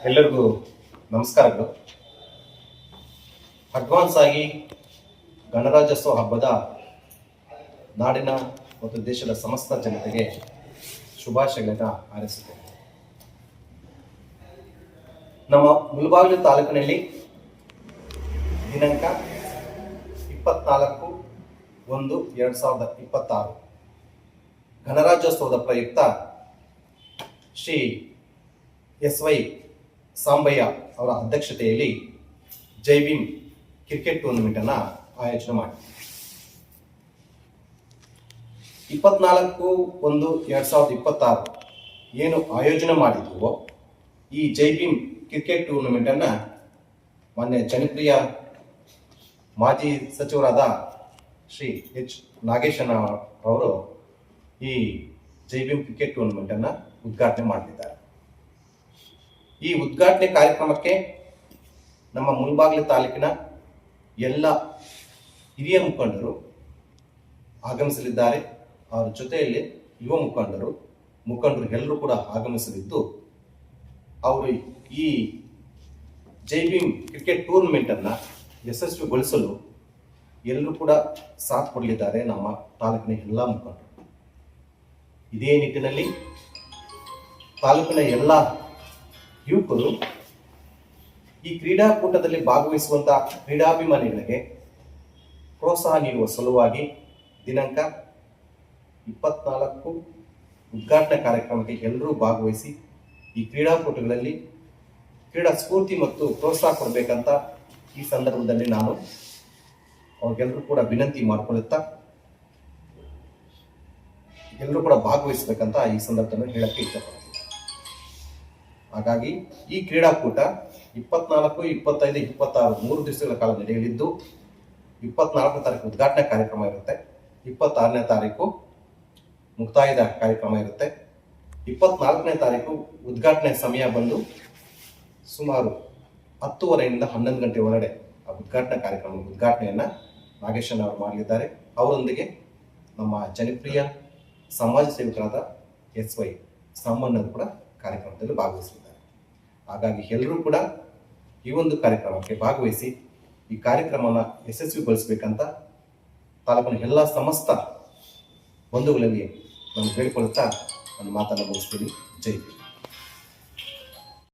ಎಲ್ಲರಿಗೂ ನಮಸ್ಕಾರಗಳು. ಅಡ್ವಾನ್ಸ್ ಆಗಿ ಗಣರಾಜ್ಯೋತ್ಸವ ಹಬ್ಬದ ನಾಡಿನ ಮತ್ತು ದೇಶದ ಸಮಸ್ತ ಜನತೆಗೆ ಶುಭಾಶಯಗಳನ್ನು ಹಾರೈಸುತ್ತೇನೆ. ನಮ್ಮ ಮುಳಬಾಗಿಲು ತಾಲೂಕಿನಲ್ಲಿ ದಿನಾಂಕ 24/1/2026 ಗಣರಾಜ್ಯೋತ್ಸವದ ಪ್ರಯುಕ್ತ ಶ್ರೀ ಎಸ್.ವೈ. ಸಾಂಬಯ್ಯ ಅವರ ಅಧ್ಯಕ್ಷತೆಯಲ್ಲಿ ಜೈ ಭೀಮ್ ಕ್ರಿಕೆಟ್ ಟೂರ್ನಮೆಂಟನ್ನು ಆಯೋಜನೆ ಮಾಡಿ 24/1/2026 ಏನು ಆಯೋಜನೆ ಮಾಡಿದ್ವೋ ಈ ಜೈ ಭೀಮ್ ಕ್ರಿಕೆಟ್ ಟೂರ್ನಮೆಂಟನ್ನು ಮಾನ್ಯ ಜನಪ್ರಿಯ ಮಾಜಿ ಸಚಿವರಾದ ಶ್ರೀ ಎಚ್ ನಾಗೇಶಣ್ಣ ಅವರು ಈ ಜೈ ಭೀಮ್ ಕ್ರಿಕೆಟ್ ಟೂರ್ನಮೆಂಟನ್ನು ಉದ್ಘಾಟನೆ ಮಾಡಲಿದ್ದಾರೆ. ಈ ಉದ್ಘಾಟನೆ ಕಾರ್ಯಕ್ರಮಕ್ಕೆ ನಮ್ಮ ಮುಳಬಾಗಿಲು ತಾಲೂಕಿನ ಎಲ್ಲ ಹಿರಿಯ ಮುಖಂಡರು ಆಗಮಿಸಲಿದ್ದಾರೆ. ಅವರ ಜೊತೆಯಲ್ಲಿ ಯುವ ಮುಖಂಡರು ಎಲ್ಲರೂ ಕೂಡ ಆಗಮಿಸಲಿದ್ದು, ಅವರು ಈ ಜೈ ಭೀಮ್ ಕ್ರಿಕೆಟ್ ಟೂರ್ನಮೆಂಟನ್ನು ಯಶಸ್ವಿಗೊಳಿಸಲು ಎಲ್ಲರೂ ಕೂಡ ಸಾಥ್ ಕೊಡಲಿದ್ದಾರೆ ನಮ್ಮ ತಾಲೂಕಿನ ಎಲ್ಲ ಮುಖಂಡರು. ಇದೇ ನಿಟ್ಟಿನಲ್ಲಿ ತಾಲೂಕಿನ ಎಲ್ಲ ಯುವಕರು ಈ ಕ್ರೀಡಾಕೂಟದಲ್ಲಿ ಭಾಗವಹಿಸುವಂತಹ ಕ್ರೀಡಾಭಿಮಾನಿಗಳಿಗೆ ಪ್ರೋತ್ಸಾಹ ನೀಡುವ ಸಲುವಾಗಿ ದಿನಾಂಕ 24 ಉದ್ಘಾಟನಾ ಕಾರ್ಯಕ್ರಮಕ್ಕೆ ಎಲ್ಲರೂ ಭಾಗವಹಿಸಿ ಈ ಕ್ರೀಡಾಕೂಟಗಳಲ್ಲಿ ಕ್ರೀಡಾ ಸ್ಫೂರ್ತಿ ಮತ್ತು ಪ್ರೋತ್ಸಾಹ ಕೊಡಬೇಕಂತ ಈ ಸಂದರ್ಭದಲ್ಲಿ ನಾನು ಅವ್ರಿಗೆಲ್ಲರೂ ಕೂಡ ವಿನಂತಿ ಮಾಡಿಕೊಳ್ಳುತ್ತಾ ಎಲ್ಲರೂ ಕೂಡ ಭಾಗವಹಿಸಬೇಕಂತ ಈ ಸಂದರ್ಭದಲ್ಲಿ ಹೇಳಕ್ಕೆ ಇಷ್ಟಪಡ್ತೀನಿ. ಹಾಗಾಗಿ ಈ ಕ್ರೀಡಾಕೂಟ 24, 25, 26 3 ದಿವಸಗಳ ಕಾಲ ನಡೆಯಲಿದ್ದು 24ನೇ ತಾರೀಕು ಉದ್ಘಾಟನಾ ಕಾರ್ಯಕ್ರಮ ಇರುತ್ತೆ, 26ನೇ ತಾರೀಕು ಮುಕ್ತಾಯದ ಕಾರ್ಯಕ್ರಮ ಇರುತ್ತೆ. 24ನೇ ತಾರೀಕು ಉದ್ಘಾಟನೆ ಸಮಯ ಬಂದು ಸುಮಾರು 10:30ರಿಂದ 11 ಗಂಟೆ ಒಳಗಡೆ ಆ ಉದ್ಘಾಟನೆಯನ್ನು ನಾಗೇಶನ್ ಅವರು ಮಾಡಲಿದ್ದಾರೆ. ಅವರೊಂದಿಗೆ ನಮ್ಮ ಜನಪ್ರಿಯ ಸಮಾಜ ಸೇವಕರಾದ ಎಸ್.ವೈ. ಸಾಮಣ್ಣರು ಕೂಡ ಕಾರ್ಯಕ್ರಮದಲ್ಲಿ ಭಾಗವಹಿಸಲಿದ್ದಾರೆ. ಹಾಗಾಗಿ ಎಲ್ಲರೂ ಕೂಡ ಈ ಒಂದು ಕಾರ್ಯಕ್ರಮಕ್ಕೆ ಭಾಗವಹಿಸಿ ಈ ಕಾರ್ಯಕ್ರಮವನ್ನು ಯಶಸ್ವಿಗೊಳಿಸಬೇಕಂತ ತಾಲೂಕಿನ ಎಲ್ಲ ಸಮಸ್ತ ಬಂಧುಗಳಲ್ಲಿ ನಾನು ಹೇಳಿಕೊಳ್ಳುತ್ತಾ ನನ್ನ ಮಾತನ್ನು ಮುಗಿಸ್ತೀನಿ. ಜೈ ಹಿಂದ್.